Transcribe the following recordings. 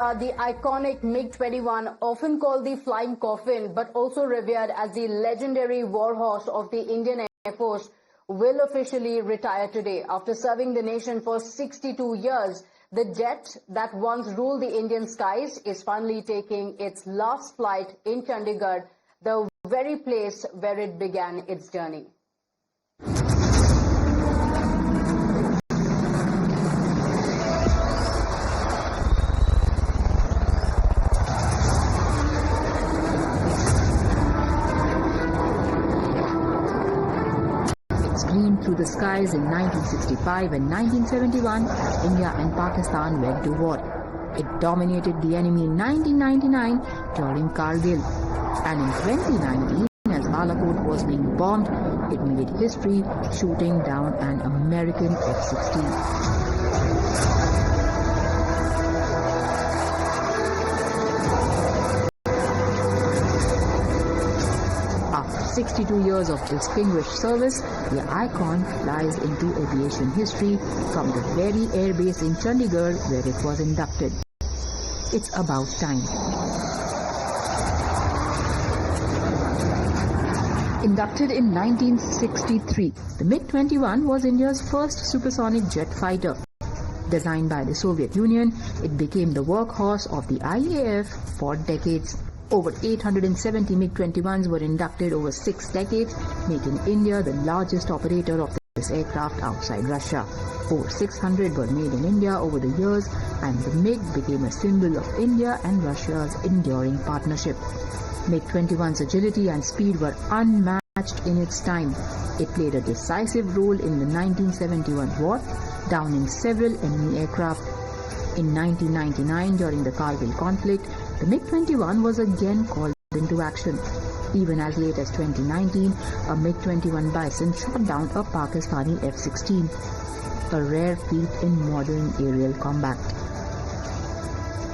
The iconic MiG-21, often called the Flying Coffin, but also revered as the legendary warhorse of the Indian Air Force, will officially retire today. After serving the nation for 62 years, the jet that once ruled the Indian skies is finally taking its last flight in Chandigarh, the very place where it began its journey. Screamed through the skies in 1965 and 1971, India and Pakistan went to war. It dominated the enemy in 1999 during Kargil. And in 2019, as Balakot was being bombed, it made history shooting down an American F-16. 62 years of distinguished service, the icon flies into aviation history from the very airbase in Chandigarh where it was inducted. It's about time. Inducted in 1963, the MiG-21 was India's first supersonic jet fighter. Designed by the Soviet Union, it became the workhorse of the IAF for decades. Over 870 MiG-21s were inducted over 6 decades, making India the largest operator of this aircraft outside Russia. Over 600 were made in India over the years, and the MiG became a symbol of India and Russia's enduring partnership. MiG-21's agility and speed were unmatched in its time. It played a decisive role in the 1971 war, downing several enemy aircraft. In 1999, during the Kargil conflict, the MiG-21 was again called into action. Even as late as 2019, a MiG-21 Bison shot down a Pakistani F-16, a rare feat in modern aerial combat.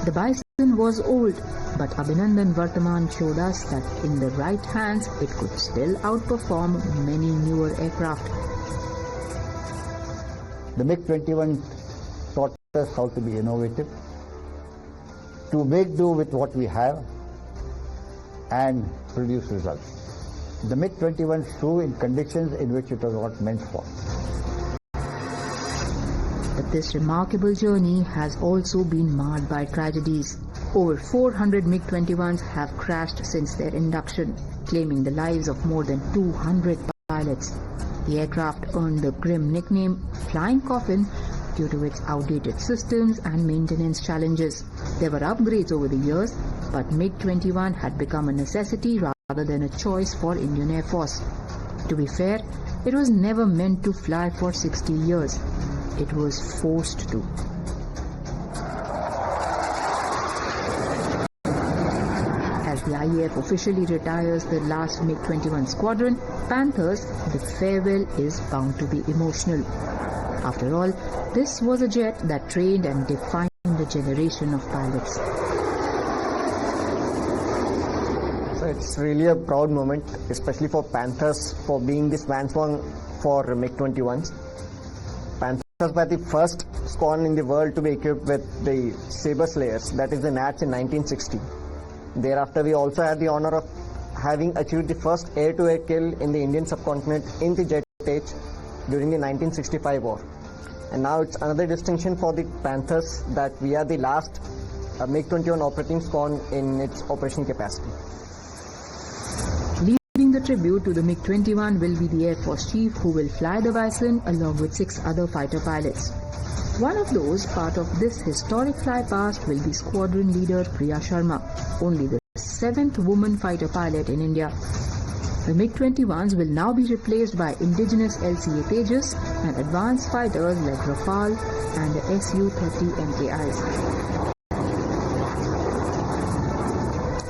The Bison was old, but Abhinandan Vartaman showed us that in the right hands, it could still outperform many newer aircraft. The MiG-21 taught us how to be innovative, to make do with what we have and produce results. The MiG-21 flew in conditions in which it was not meant for. But this remarkable journey has also been marred by tragedies. Over 400 MiG-21s have crashed since their induction, claiming the lives of more than 200 pilots. The aircraft earned the grim nickname Flying Coffin due to its outdated systems and maintenance challenges. There were upgrades over the years, but MiG-21 had become a necessity rather than a choice for Indian Air Force. To be fair, it was never meant to fly for 60 years. It was forced to. As the IAF officially retires the last MiG-21 squadron, Panthers, the farewell is bound to be emotional. After all, this was a jet that trained and defined a generation of pilots. So it's really a proud moment, especially for Panthers, for being the swan song for MiG-21s. Panthers were the first squadron in the world to be equipped with the Sabre Slayers, that is the Nats, in 1960. Thereafter, we also had the honor of having achieved the first air-to-air kill in the Indian subcontinent in the jet age during the 1965 war. And now it's another distinction for the Panthers that we are the last MiG-21 operating squadron in its operation capacity. Leading the tribute to the MiG-21 will be the Air Force Chief, who will fly the Bison along with 6 other fighter pilots. One of those part of this historic flypast will be Squadron Leader Priya Sharma, only the 7th woman fighter pilot in India. The MiG-21s will now be replaced by indigenous LCA Tejas and advanced fighters like Rafale and the Su-30 MKIs.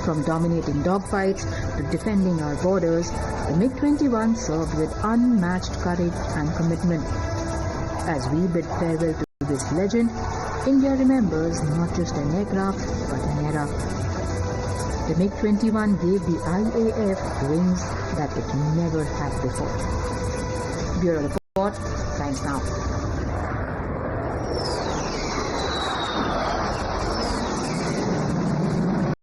From dominating dogfights to defending our borders, the MiG-21 served with unmatched courage and commitment. As we bid farewell to this legend, India remembers not just an aircraft but an era. The MiG-21 gave the IAF wings that it never had before. Bureau Report, signs now.